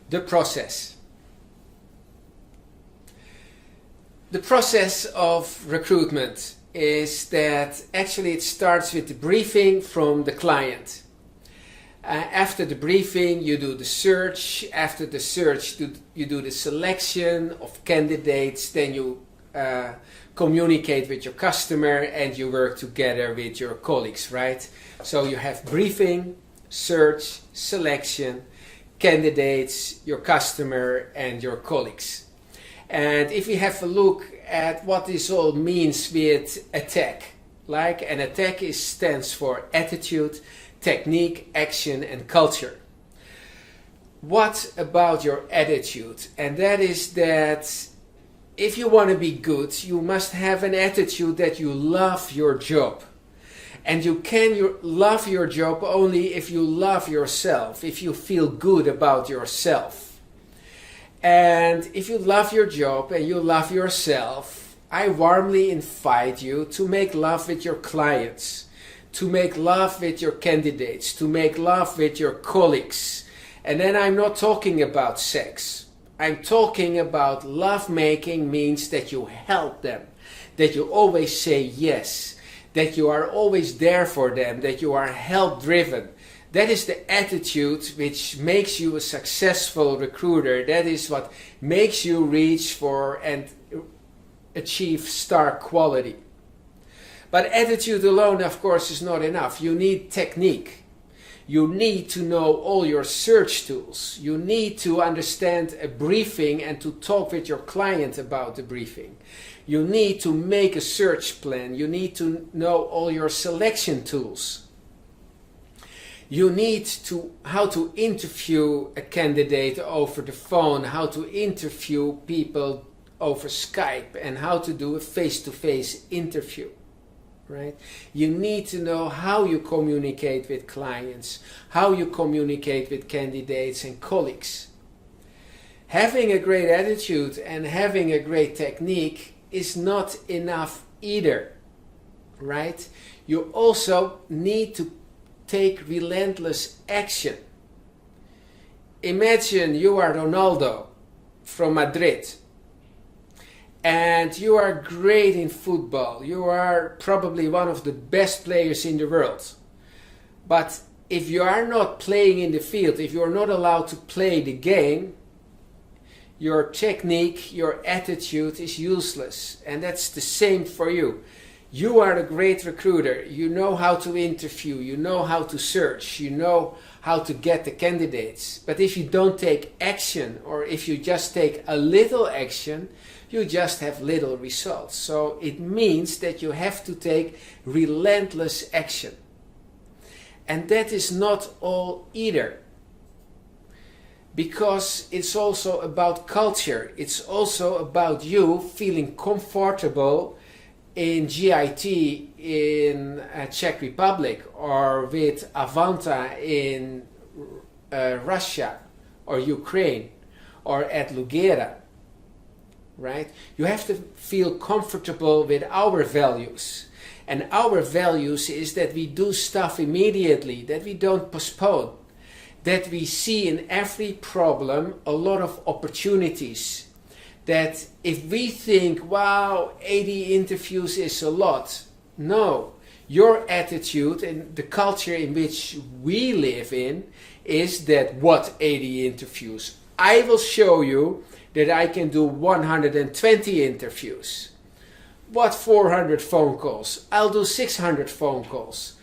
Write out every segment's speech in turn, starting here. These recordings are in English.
The process. The process of recruitment is that actually it starts with the briefing from the client. After the briefing, you do the search. After the search, you do the selection of candidates. Then you communicate with your customer and you work together with your colleagues, right? So you have briefing, search, selection, candidates, your customer and your colleagues. And if we have a look at what this all means with attack, like an attack stands for attitude, technique, action and culture. What about your attitude? And that is that if you want to be good, you must have an attitude that you love your job. And you can love your job only if you love yourself, if you feel good about yourself. And if you love your job and you love yourself, I warmly invite you to make love with your clients, to make love with your candidates, to make love with your colleagues. And then I'm not talking about sex. I'm talking about love making means that you help them, that you always say yes, that you are always there for them, that you are help driven. That is the attitude which makes you a successful recruiter. That is what makes you reach for and achieve star quality. But attitude alone, of course, is not enough. You need technique. You need to know all your search tools. You need to understand a briefing and to talk with your client about the briefing. You need to make a search plan. You need to know all your selection tools. You need to how to interview a candidate over the phone, how to interview people over Skype, and how to do a face-to-face interview, right? You need to know how you communicate with clients, how you communicate with candidates and colleagues. Having a great attitude and having a great technique is not enough either, right? You also need to take relentless action. Imagine you are Ronaldo from Madrid and you are great in football. You are probably one of the best players in the world. But if you are not playing in the field, if you are not allowed to play the game, your technique, your attitude is useless. And that's the same for you. You are a great recruiter. You know how to interview. You know how to search. You know how to get the candidates. But if you don't take action, or if you just take a little action, you just have little results. So it means that you have to take relentless action. And that is not all either. Because it's also about culture. It's also about you feeling comfortable in GIT in Czech Republic, or with Avanta in Russia or Ukraine, or at Lugera, right? You have to feel comfortable with our values. And our values is that we do stuff immediately, that we don't postpone, that we see in every problem a lot of opportunities. That if we think, wow, 80 interviews is a lot. No, your attitude and the culture in which we live in is that what 80 interviews? I will show you that I can do 120 interviews. What 400 phone calls? I'll do 600 phone calls.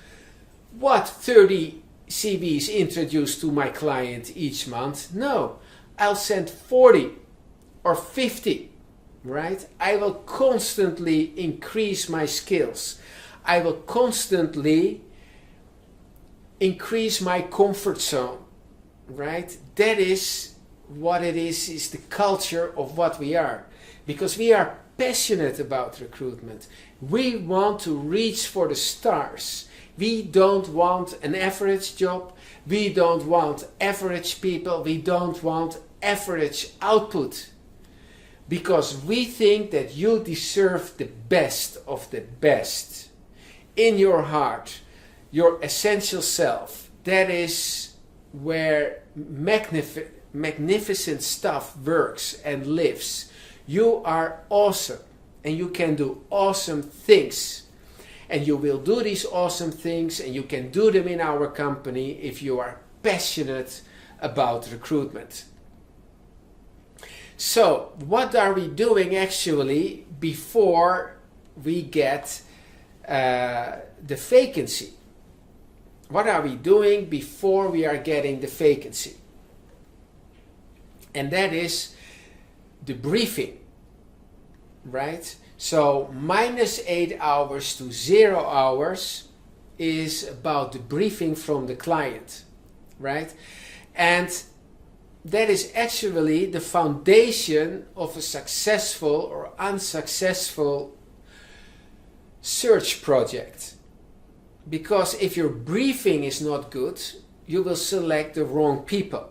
What 30 CVs introduced to my client each month? No, I'll send 40. Or 50, right? I will constantly increase my skills. I will constantly increase my comfort zone, right? That is what it is the culture of what we are. Because we are passionate about recruitment. We want to reach for the stars. We don't want an average job. We don't want average people. We don't want average output. Because we think that you deserve the best of the best in your heart, your essential self. That is where magnificent stuff works and lives. You are awesome and you can do awesome things. And you will do these awesome things and you can do them in our company if you are passionate about recruitment. So, what are we doing actually before we get the vacancy? What are we doing before we are getting the vacancy? And that is the briefing, right? So -8 hours to 0 hours is about the briefing from the client, right? And that is actually the foundation of a successful or unsuccessful search project. Because if your briefing is not good, you will select the wrong people.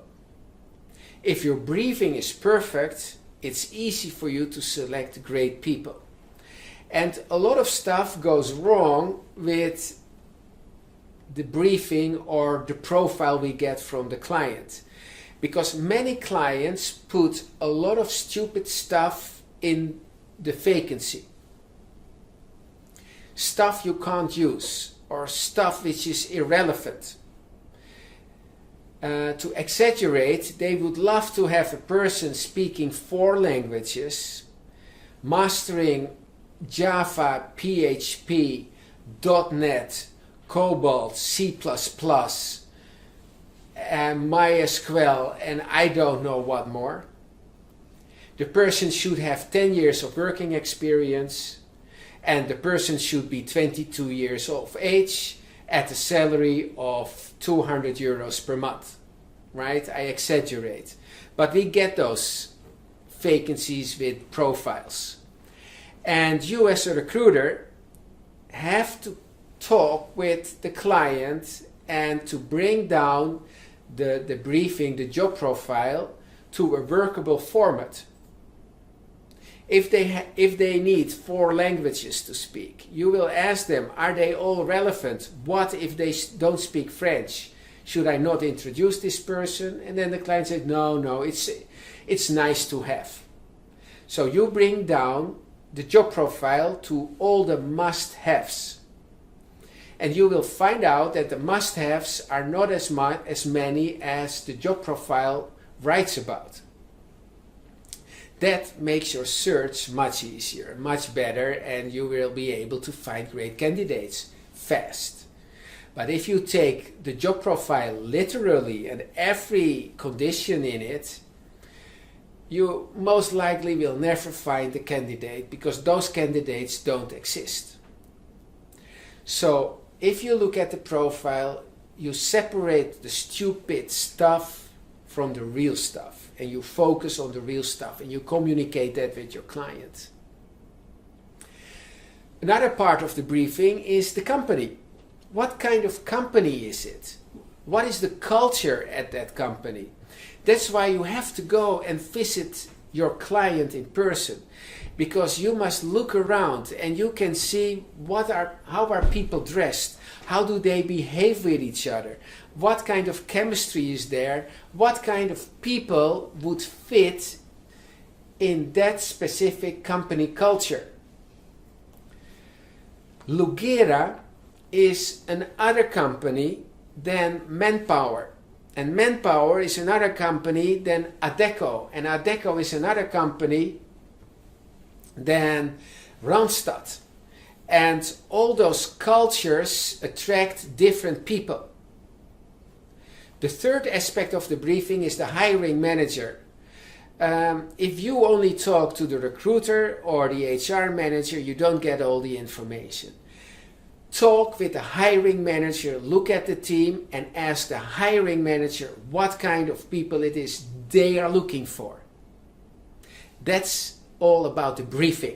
If your briefing is perfect, it's easy for you to select great people. And a lot of stuff goes wrong with the briefing or the profile we get from the client. Because many clients put a lot of stupid stuff in the vacancy. Stuff you can't use or stuff which is irrelevant. To exaggerate, they would love to have a person speaking 4 languages, mastering Java, PHP, .NET, Cobalt, C++, and MySQL, and I don't know what more. The person should have 10 years of working experience, and the person should be 22 years of age at a salary of 200 euros per month, right? I exaggerate. But we get those vacancies with profiles. And you as a recruiter have to talk with the client and to bring down the briefing, the job profile, to a workable format. If they need 4 languages to speak, you will ask them, are they all relevant? What if they don't speak French? Should I not introduce this person? And then the client said, no, it's nice to have. So you bring down the job profile to all the must-haves. And you will find out that the must-haves are not as many as the job profile writes about. That makes your search much easier, much better, and you will be able to find great candidates fast. But if you take the job profile literally and every condition in it, you most likely will never find the candidate because those candidates don't exist. So if you look at the profile, you separate the stupid stuff from the real stuff, and you focus on the real stuff and you communicate that with your client. Another part of the briefing is the company. What kind of company is it? What is the culture at that company? That's why you have to go and visit your client in person, because you must look around and you can see how are people dressed, how do they behave with each other, what kind of chemistry is there, what kind of people would fit in that specific company culture. Lugera is another company than Manpower. And Manpower is another company than Adecco. And Adecco is another company than Randstad. And all those cultures attract different people. The third aspect of the briefing is the hiring manager. If you only talk to the recruiter or the HR manager, you don't get all the information. Talk with the hiring manager, look at the team and ask the hiring manager what kind of people it is they are looking for. That's all about the briefing.